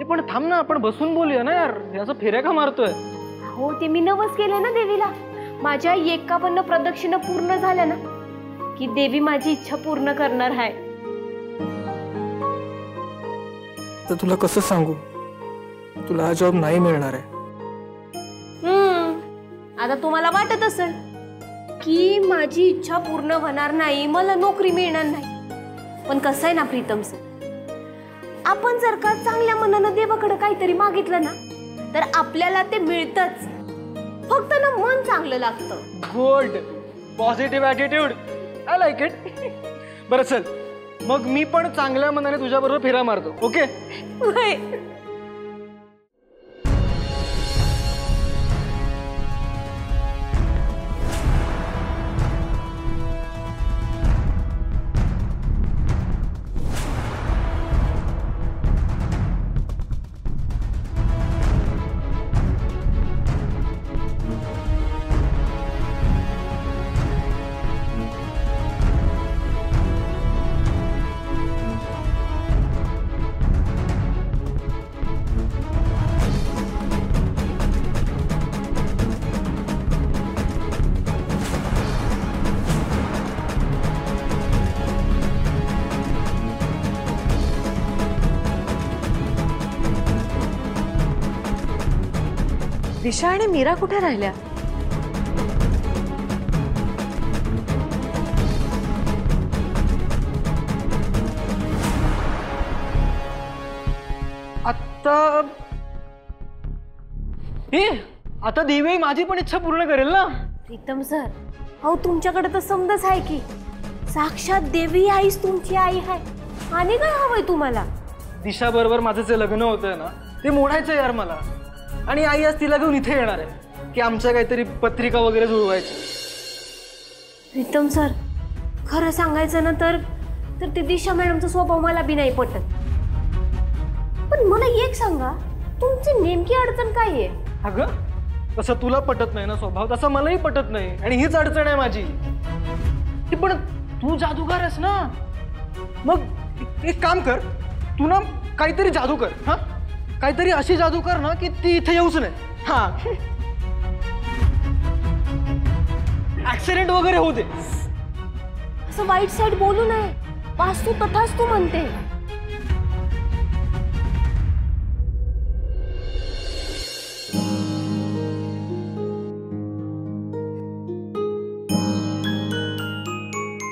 पण थांब ना, आपण बसून बोलूया ना यार, असं फेऱ्या का मारतोय? हो ते मी नवस केले ना देवीला, माझ्या 51 प्रदक्षिणा पूर्ण झाल्या ना की देवी माझी इच्छा पूर्ण करणार आहे. तर तुला कसं सांगू, तुला हा जॉब नाही मिळणार आहे. आता तुम्हाला वाटत असेल की माझी इच्छा पूर्ण होणार नाही, मला नोकरी मिळणार नाही. पण कसं आहे ना प्रीतम सर, आपण जर का चांगल्या मनानं देवाकडे काहीतरी मागितलं ना तर आपल्याला ते मिळतच. फक्त ना मन चांगलं लागतं. Good, positive attitude, I like it. बरं चल, मग मी पण चांगल्या मनाने तुझ्याबरोबर फेरा मारतो. ओके? दिशा आणि मीरा कुठे राहिल्या? आता देवी माझी पण इच्छा पूर्ण करेल ना. प्रीतम सर, अहो तुमच्याकडे तर समजच आहे की साक्षात देवी आईच तुमची आई आहे. आणि काय हवंय तुम्हाला? दिशा बरोबर माझं जे लग्न होतंय ना ते मोडायचं यार मला. आणि आई आज तिला घेऊन इथे येणार आहे की आमच्या काहीतरी पत्रिका वगैरे जुळवायची. प्रीतम सर, खरं सांगायचं ना तर ते दिशा मॅडमचा स्वभाव मला बी नाही पटत. पण मला एक सांगा, तुमची नेमकी अडचण काय आहे? अगं तसं तुला पटत नाही ना स्वभाव, तसं मलाही पटत नाही. आणि हीच अडचण आहे माझी. पण तू जादूगार आहेस ना, मग एक काम कर, तू ना काहीतरी जादू कर. हा, काहीतरी अशी जादू कर ना की ती इथे येऊच नाही. हा, ऍक्सिडेंट वगैरे होऊ दे. असं वाईट साईड बोलू नये. वास्तू तथाच तू म्हणते.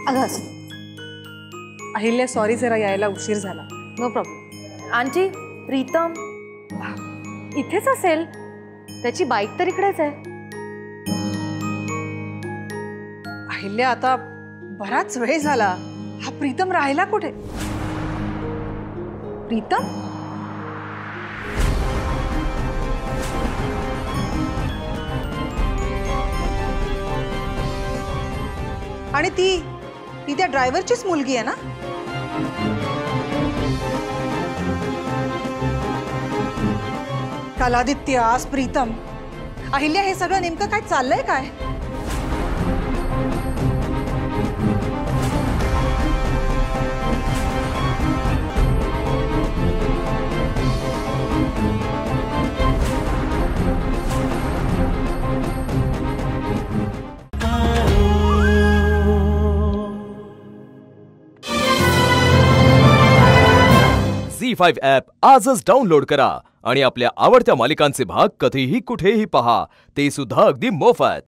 अगं अहिल्या, सॉरी जरा यायला उशीर झाला. No problem. आंटी, प्रीतम इथेच असेल, त्याची बाईक तर इकडेच आहे. अहिल्या, आता बराच वेळ झाला, हा प्रीतम राहिला कुठे? प्रीतम? आणि ती त्या ड्रायव्हरचीच मुलगी आहे ना? काल आदित्य, आज प्रीतम. अहिल्या, हे सगळं नेमकं काय चाललंय काय? झी5 ॲप आजच डाउनलोड करा आणि आपल्या आवडत्या मालिकांचे भाग कधीही कुठेही पहा, ते सुद्धा अगदी मोफत.